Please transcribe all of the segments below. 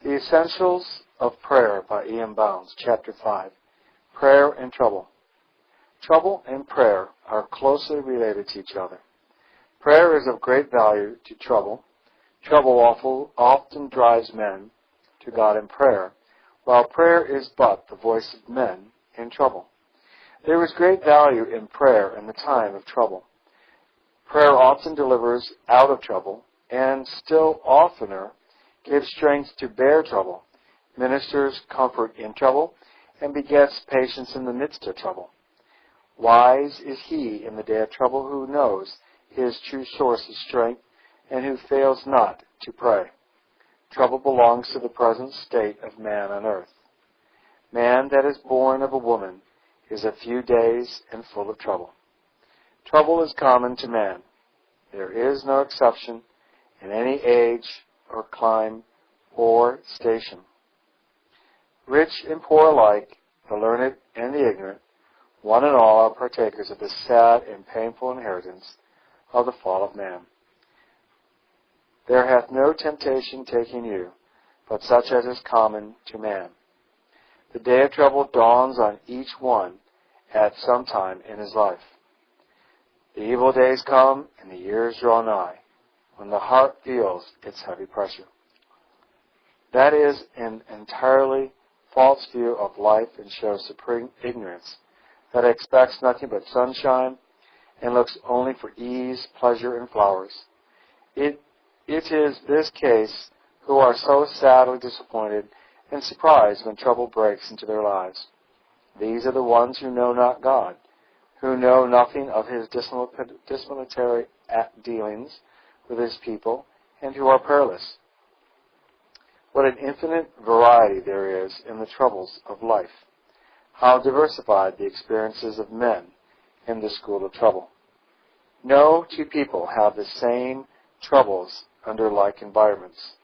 The Essentials of Prayer by E.M. Bounds, Chapter 5, Prayer and Trouble. Trouble and prayer are closely related to each other. Prayer is of great value to trouble. Trouble often drives men to God in prayer, while prayer is but the voice of men in trouble. There is great value in prayer in the time of trouble. Prayer often delivers out of trouble, and still oftener gives strength to bear trouble, ministers comfort in trouble, and begets patience in the midst of trouble. Wise is he in the day of trouble who knows his true source of strength and who fails not to pray. Trouble belongs to the present state of man on earth. Man that is born of a woman is a few days and full of trouble. Trouble is common to man. There is no exception in any age or clime or station. Rich and poor alike, the learned and the ignorant, one and all are partakers of the sad and painful inheritance of the fall of man. There hath no temptation taken you, but such as is common to man. The day of trouble dawns on each one at some time in his life. The evil days come and the years draw nigh, when the heart feels its heavy pressure. That is an entirely false view of life and shows supreme ignorance, that expects nothing but sunshine and looks only for ease, pleasure, and flowers. It is this case who are so sadly disappointed and surprised when trouble breaks into their lives. These are the ones who know not God, who know nothing of his disciplinary dealings with his people, and who are prayerless. What an infinite variety there is in the troubles of life. How diversified the experiences of men in the school of trouble. No two people have the same troubles under like environments.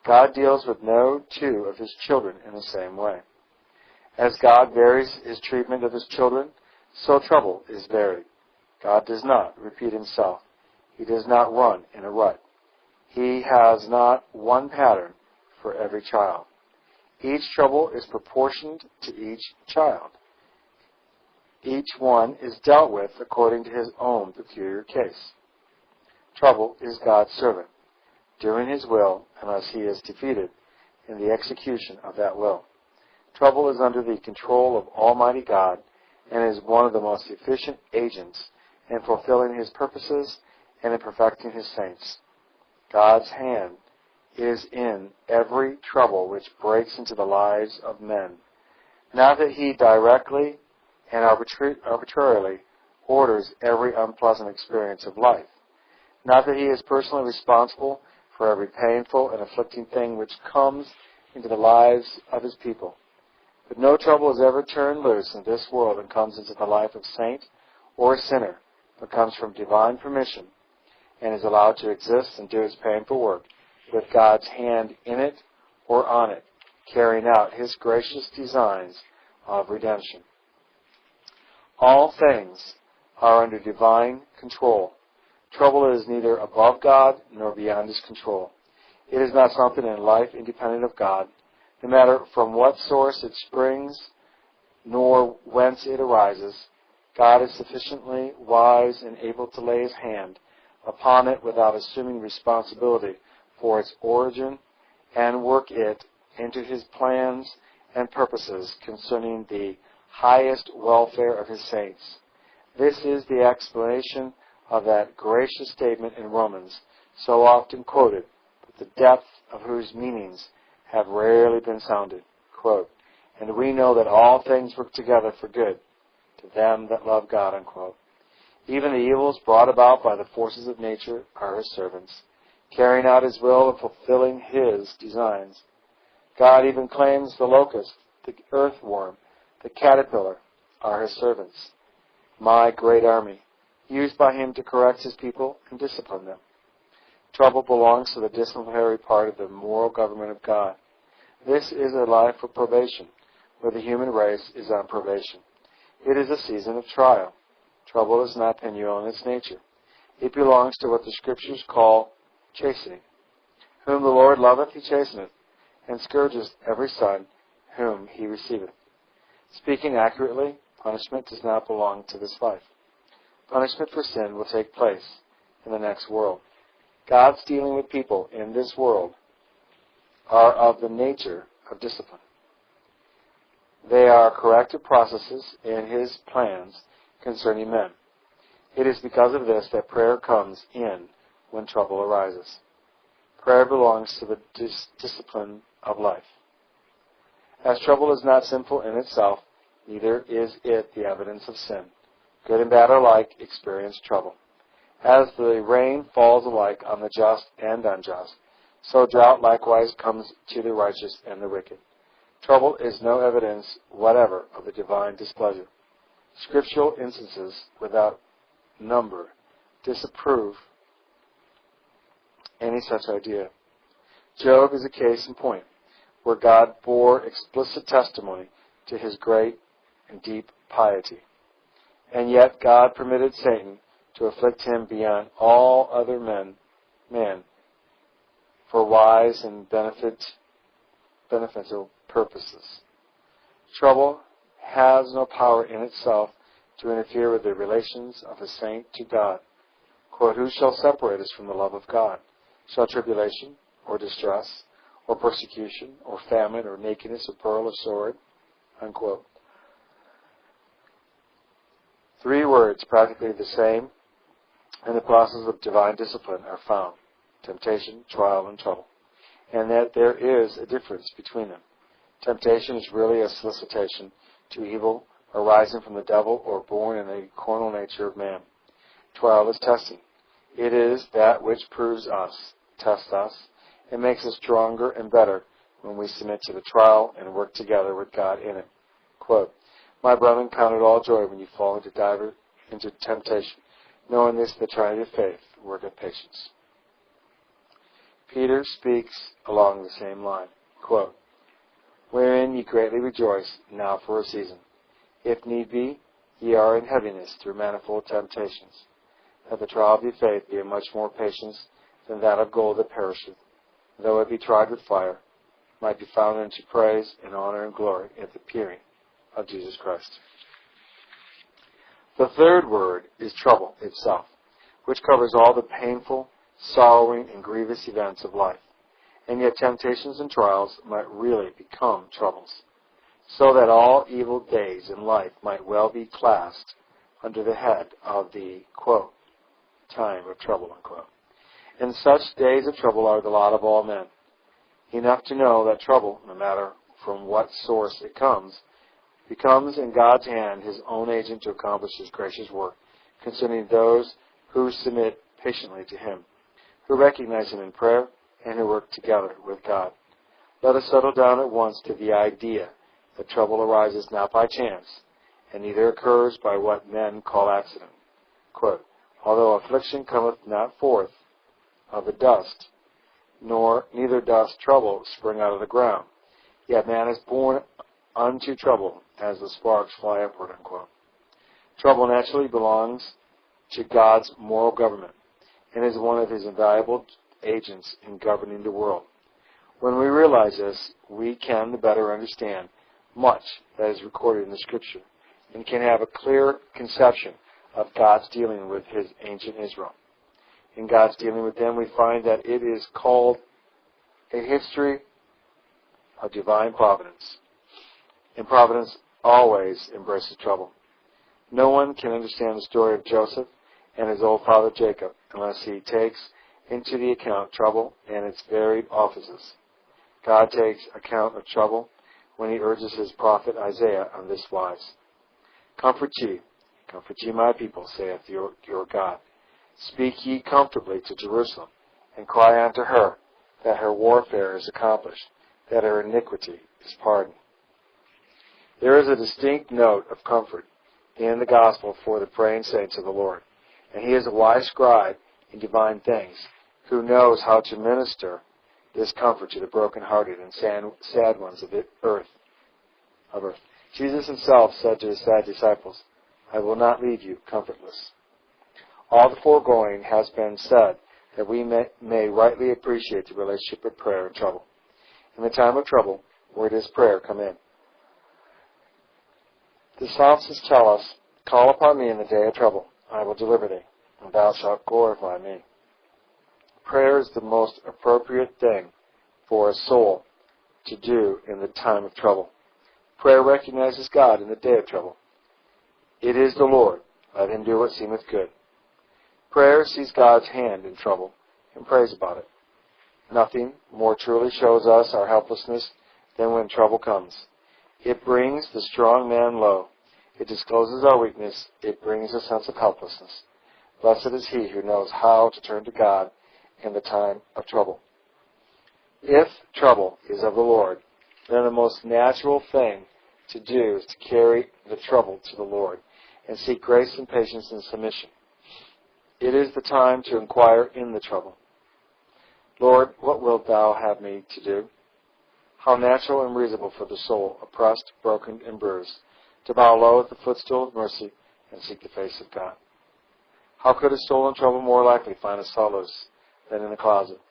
God deals with no two of his children in the same way. As God varies his treatment of his children, so trouble is varied. God does not repeat himself. He does not run in a rut. He has not one pattern for every child. Each trouble is proportioned to each child. Each one is dealt with according to his own peculiar case. Trouble is God's servant, doing his will unless he is defeated in the execution of that will. Trouble is under the control of Almighty God and is one of the most efficient agents in fulfilling his purposes and in perfecting his saints. God's hand is in every trouble which breaks into the lives of men. Not that he directly and arbitrarily orders every unpleasant experience of life. Not that he is personally responsible for every painful and afflicting thing which comes into the lives of his people. But no trouble is ever turned loose in this world and comes into the life of saint or sinner, but comes from divine permission and is allowed to exist and do its painful work with God's hand in it or on it, carrying out his gracious designs of redemption. All things are under divine control. Trouble is neither above God nor beyond his control. It is not something in life independent of God, no matter from what source it springs nor whence it arises. God is sufficiently wise and able to lay his hand upon it without assuming responsibility for its origin and work it into his plans and purposes concerning the highest welfare of his saints. This is the explanation of that gracious statement in Romans, so often quoted, but the depth of whose meanings have rarely been sounded. Quote, "And we know that all things work together for good to them that love God," unquote. Even the evils brought about by the forces of nature are his servants, carrying out his will and fulfilling his designs. God even claims the locust, the earthworm, the caterpillar are his servants. My great army, used by him to correct his people and discipline them. Trouble belongs to the disciplinary part of the moral government of God. This is a life of probation, where the human race is on probation. It is a season of trial. Trouble is not penuel in its nature. It belongs to what the Scriptures call chastening. Whom the Lord loveth, he chasteneth, and scourges every son whom he receiveth. Speaking accurately, punishment does not belong to this life. Punishment for sin will take place in the next world. God's dealing with people in this world are of the nature of discipline. They are corrective processes in His plans concerning men. It is because of this that prayer comes in when trouble arises. Prayer belongs to the discipline of life. As trouble is not sinful in itself, neither is it the evidence of sin. Good and bad alike experience trouble. As the rain falls alike on the just and unjust, so drought likewise comes to the righteous and the wicked. Trouble is no evidence whatever of the divine displeasure. Scriptural instances without number disapprove any such idea. Job is a case in point, where God bore explicit testimony to his great and deep piety. And yet God permitted Satan to afflict him beyond all other men for wise and beneficial purposes. Trouble has no power in itself to interfere with the relations of a saint to God. Quote, who shall separate us from the love of God? Shall tribulation, or distress, or persecution, or famine, or nakedness, or peril, or sword? Unquote. 3 words, practically the same, in the process of divine discipline are found: temptation, trial, and trouble. And that there is a difference between them. Temptation is really a solicitation to evil arising from the devil or born in the carnal nature of man. Trial is testing. It is that which proves us, tests us, and makes us stronger and better when we submit to the trial and work together with God in it. Quote, my brethren, count it all joy when you fall into temptation, knowing this, the trying of faith worketh patience. Peter speaks along the same line. Quote, wherein ye greatly rejoice, now for a season, if need be, ye are in heaviness through manifold temptations, that the trial of your faith be of much more patience than that of gold that perisheth, though it be tried with fire, might be found unto praise and honor and glory at the appearing of Jesus Christ. The third word is trouble itself, which covers all the painful, sorrowing, and grievous events of life. And yet temptations and trials might really become troubles, so that all evil days in life might well be classed under the head of the, quote, time of trouble, unquote. And such days of trouble are the lot of all men. Enough to know that trouble, no matter from what source it comes, becomes in God's hand His own agent to accomplish His gracious work concerning those who submit patiently to Him, who recognize Him in prayer, and who work together with God. Let us settle down at once to the idea that trouble arises not by chance, and neither occurs by what men call accident. Quote, although affliction cometh not forth of the dust, neither doth trouble spring out of the ground, yet man is born unto trouble as the sparks fly upward, unquote. Trouble naturally belongs to God's moral government and is one of His invaluable agents in governing the world. When we realize this, we can the better understand much that is recorded in the Scripture and can have a clear conception of God's dealing with His ancient Israel. In God's dealing with them, we find that it is called a history of divine providence. And providence always embraces trouble. No one can understand the story of Joseph and his old father Jacob unless he takes into the account trouble and its varied offices. God takes account of trouble when He urges His prophet Isaiah on this wise. Comfort ye, my people, saith your God. Speak ye comfortably to Jerusalem, and cry unto her that her warfare is accomplished, that her iniquity is pardoned. There is a distinct note of comfort in the gospel for the praying saints of the Lord, and He is a wise scribe in divine things, who knows how to minister this comfort to the broken-hearted and sad ones of earth. Jesus Himself said to His sad disciples, I will not leave you comfortless. All the foregoing has been said that we may rightly appreciate the relationship of prayer and trouble. In the time of trouble, where does prayer come in? The psalmists tell us, "Call upon me in the day of trouble. I will deliver thee, and thou shalt glorify me." Prayer is the most appropriate thing for a soul to do in the time of trouble. Prayer recognizes God in the day of trouble. It is the Lord. Let him do what seemeth good. Prayer sees God's hand in trouble and prays about it. Nothing more truly shows us our helplessness than when trouble comes. It brings the strong man low. It discloses our weakness. It brings a sense of helplessness. Blessed is he who knows how to turn to God in the time of trouble. If trouble is of the Lord, then the most natural thing to do is to carry the trouble to the Lord and seek grace and patience and submission. It is the time to inquire in the trouble. Lord, what wilt thou have me to do? How natural and reasonable for the soul, oppressed, broken, and bruised, to bow low at the footstool of mercy and seek the face of God. How could a soul in trouble more likely find a solace than in the closet?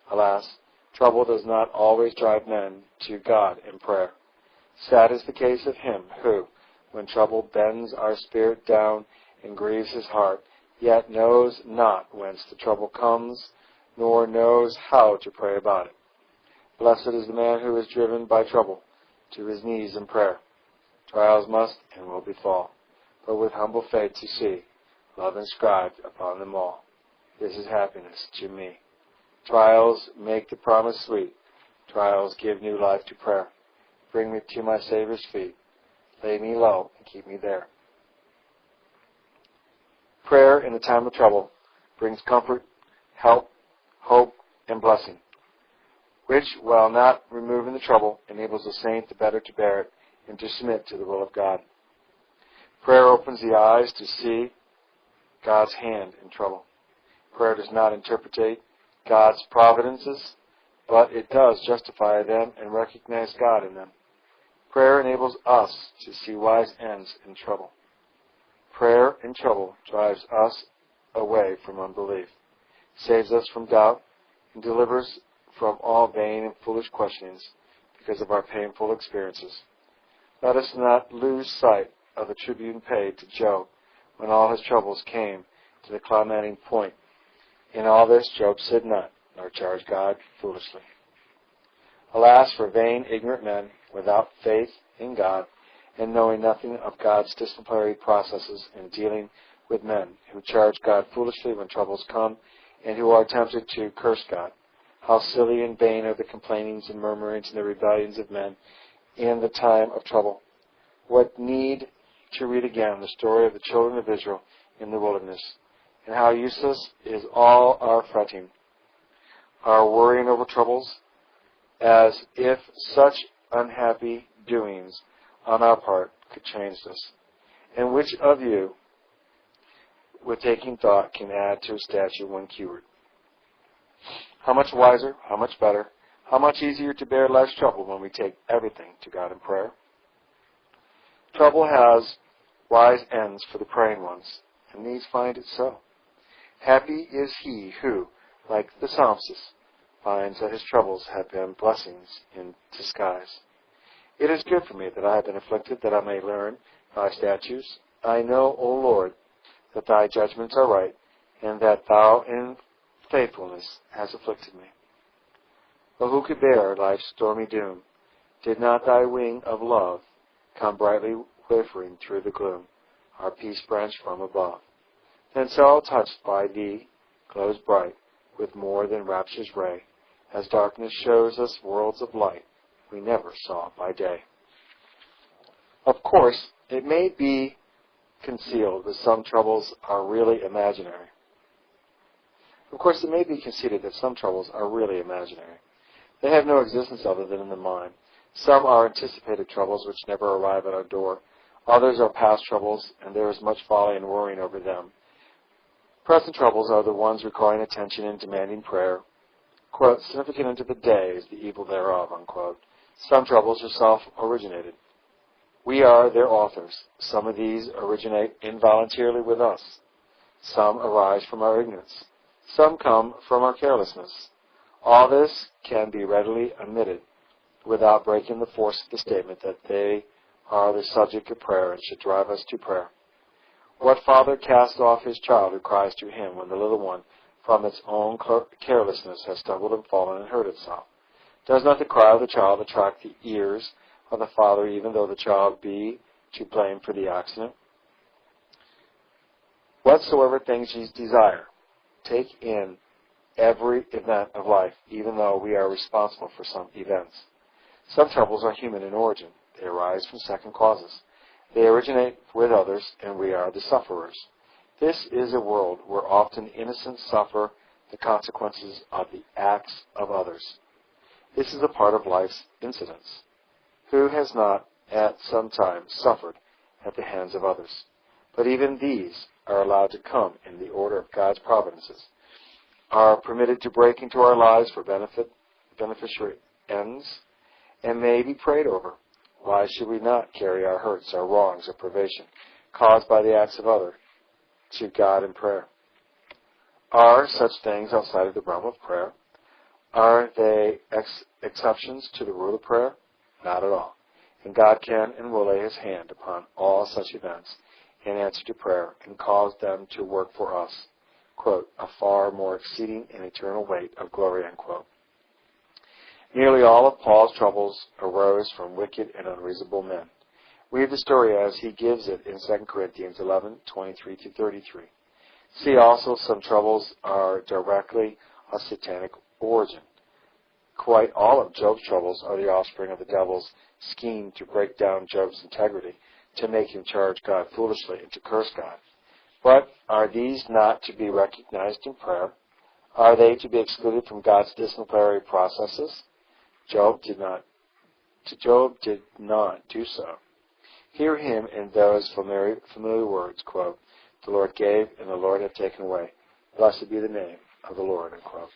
Alas, trouble does not always drive men to God in prayer. Sad is the case of him who, when trouble bends our spirit down and grieves his heart, yet knows not whence the trouble comes, nor knows how to pray about it. Blessed is the man who is driven by trouble to his knees in prayer. Trials must and will befall, but with humble faith to see love inscribed upon them all. This is happiness to me. Trials make the promise sweet. Trials give new life to prayer. Bring me to my Savior's feet. Lay me low and keep me there. Prayer in the time of trouble brings comfort, help, hope, and blessing, which, while not removing the trouble, enables the saint the better to bear it and to submit to the will of God. Prayer opens the eyes to see God's hand in trouble. Prayer does not interpretate God's providences, but it does justify them and recognize God in them. Prayer enables us to see wise ends in trouble. Prayer in trouble drives us away from unbelief, saves us from doubt, and delivers from all vain and foolish questionings because of our painful experiences. Let us not lose sight of the tribute paid to Job when all his troubles came to the climatic point. In all this, Job said not, nor charged God foolishly. Alas for vain, ignorant men, without faith in God, and knowing nothing of God's disciplinary processes in dealing with men, who charge God foolishly when troubles come, and who are tempted to curse God. How silly and vain are the complainings and murmurings and the rebellions of men in the time of trouble. What need to read again the story of the children of Israel in the wilderness, and how useless is all our fretting, our worrying over troubles, as if such unhappy doings on our part could change this. And which of you, with taking thought, can add to a statue one cubit? How much wiser, how much better, how much easier to bear life's trouble when we take everything to God in prayer. Trouble has wise ends for the praying ones, and these find it so. Happy is he who, like the psalmist, finds that his troubles have been blessings in disguise. It is good for me that I have been afflicted, that I may learn thy statutes. I know, O Lord, that thy judgments are right, and that thou in faithfulness hast afflicted me. But who could bear life's stormy doom? Did not thy wing of love come brightly quivering through the gloom, our peace branch from above? Then soul touched by thee glows bright with more than rapture's ray, as darkness shows us worlds of light we never saw by day. Of course, it may be concealed that some troubles are really imaginary. Of course, it may be conceded that some troubles are really imaginary. They have no existence other than in the mind. Some are anticipated troubles which never arrive at our door. Others are past troubles, and there is much folly in worrying over them. Present troubles are the ones requiring attention and demanding prayer. Quote, significant unto the day is the evil thereof, unquote. Some troubles are self-originated. We are their authors. Some of these originate involuntarily with us. Some arise from our Some come from our carelessness. All this can be readily admitted without breaking the force of the statement that they are the subject of prayer and should drive us to prayer. What father casts off his child who cries to him when the little one, from its own carelessness, has stumbled and fallen and hurt itself? Does not the cry of the child attract the ears of the father, even though the child be to blame for the accident? Whatsoever things ye desire, take in every event of life, even though we are responsible for some events. Some troubles are human in origin. They arise from second causes. They originate with others, and we are the sufferers. This is a world where often innocents suffer the consequences of the acts of others. This is a part of life's incidents. Who has not at some time suffered at the hands of others? But even these are allowed to come in the order of God's providences, are permitted to break into our lives for beneficiary ends, and may be prayed over. Why should we not carry our hurts, our wrongs, or privation caused by the acts of others to God in prayer? Are such things outside of the realm of prayer? Are they exceptions to the rule of prayer? Not at all. And God can and will lay His hand upon all such events in answer to prayer and cause them to work for us, quote, a far more exceeding and eternal weight of glory, end quote. Nearly all of Paul's troubles arose from wicked and unreasonable men. Read the story as he gives it in 2 Corinthians 11:23-33. See also some troubles are directly of satanic origin. Quite all of Job's troubles are the offspring of the devil's scheme to break down Job's integrity, to make him charge God foolishly, and to curse God. But are these not to be recognized in prayer? Are they to be excluded from God's disciplinary processes? Job did not do so. Hear him in those familiar words, quote, the Lord gave and the Lord hath taken away. Blessed be the name of the Lord, end quote.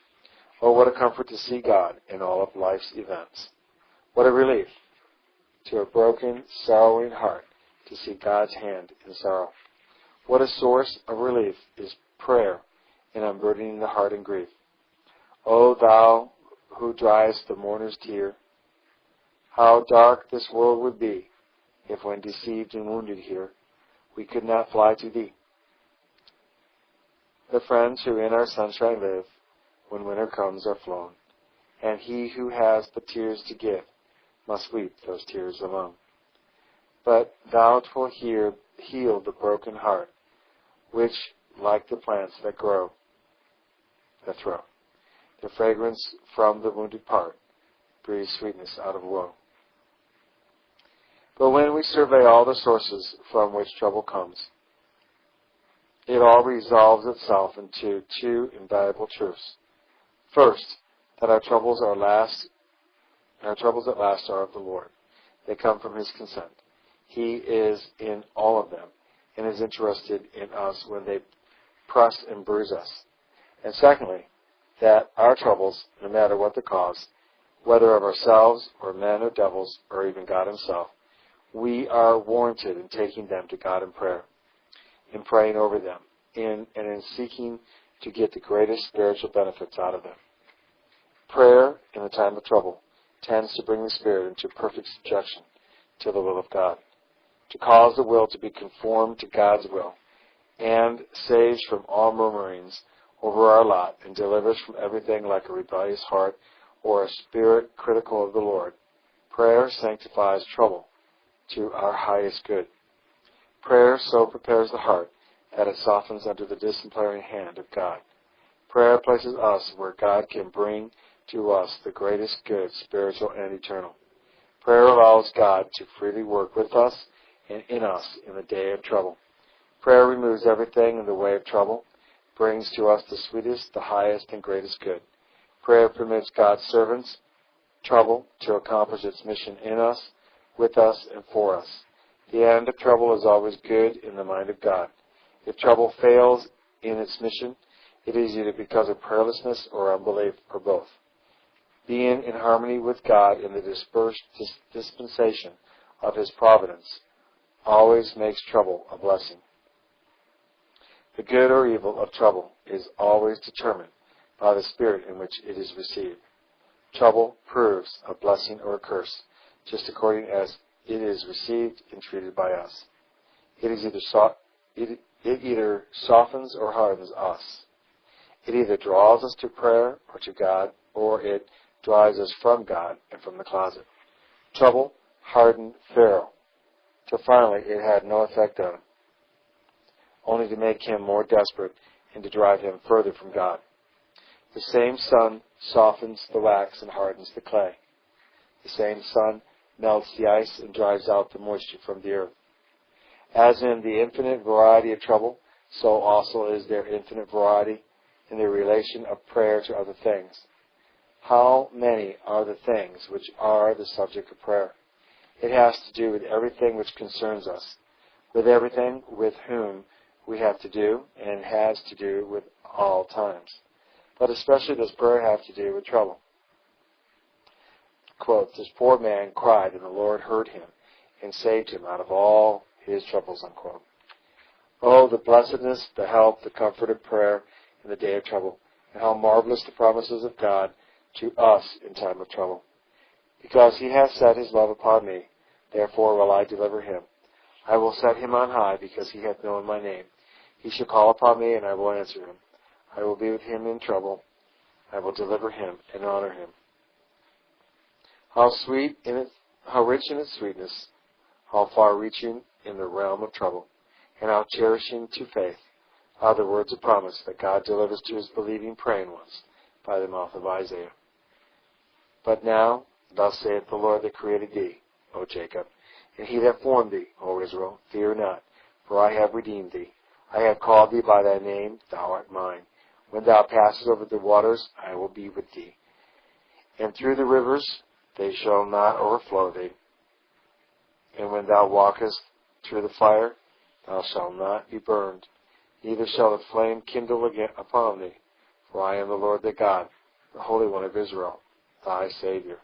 Oh, what a comfort to see God in all of life's events. What a relief to a broken, sorrowing heart to see God's hand in sorrow. What a source of relief is prayer in unburdening the heart in grief. O thou who driest the mourner's tear, how dark this world would be if when deceived and wounded here, we could not fly to thee. The friends who in our sunshine live, when winter comes, are flown, and he who has but tears to give must weep those tears alone. But thou 'twill heal the broken heart, which, like the plants that throw the fragrance from the wounded part, breathes sweetness out of woe. But when we survey all the sources from which trouble comes, it all resolves itself into two invaluable truths. First, that our troubles at last are of the Lord. They come from His consent. He is in all of them and is interested in us when they press and bruise us. And secondly, that our troubles, no matter what the cause, whether of ourselves or men or devils or even God Himself, we are warranted in taking them to God in prayer, in praying over them, and in seeking to get the greatest spiritual benefits out of them. Prayer in the time of trouble tends to bring the spirit into perfect subjection to the will of God, to cause the will to be conformed to God's will, and saves from all murmurings over our lot and delivers from everything like a rebellious heart or a spirit critical of the Lord. Prayer sanctifies trouble to our highest good. Prayer so prepares the heart that it softens under the disciplining hand of God. Prayer places us where God can bring to us the greatest good, spiritual and eternal. Prayer allows God to freely work with us and in us in the day of trouble. Prayer removes everything in the way of trouble, brings to us the sweetest, the highest, and greatest good. Prayer permits God's servants trouble to accomplish its mission in us, with us, and for us. The end of trouble is always good in the mind of God. If trouble fails in its mission, it is either because of prayerlessness or unbelief, or both. Being in harmony with God in the dispersed dispensation of His providence always makes trouble a blessing. The good or evil of trouble is always determined by the spirit in which it is received. Trouble proves a blessing or a curse, just according as it is received and treated by us. It either softens or hardens us. It either draws us to prayer or to God, or it drives us from God and from the closet. Trouble hardened Pharaoh, till finally it had no effect on him, only to make him more desperate and to drive him further from God. The same sun softens the wax and hardens the clay. The same sun melts the ice and drives out the moisture from the earth. As in the infinite variety of trouble, so also is there infinite variety in the relation of prayer to other things. How many are the things which are the subject of prayer? It has to do with everything which concerns us, with everything with whom we have to do, and has to do with all times. But especially does prayer have to do with trouble. Quote, this poor man cried, and the Lord heard him and saved him out of all his troubles, unquote. Oh, the blessedness, the help, the comfort of prayer in the day of trouble, and how marvelous the promises of God to us in time of trouble. Because he hath set his love upon me, therefore will I deliver him. I will set him on high, because he hath known my name. He shall call upon me, and I will answer him. I will be with him in trouble. I will deliver him and honor him. How sweet in it, how rich in its sweetness, how far-reaching in the realm of trouble, and how cherishing to faith are the words of promise that God delivers to his believing praying ones by the mouth of Isaiah. But now, thus saith the Lord that created thee, O Jacob, and he that formed thee, O Israel, fear not, for I have redeemed thee. I have called thee by thy name, thou art mine. When thou passest over the waters, I will be with thee. And through the rivers, they shall not overflow thee. And when thou walkest through the fire, thou shalt not be burned, neither shall the flame kindle again upon thee. For I am the Lord thy God, the Holy One of Israel, thy Savior.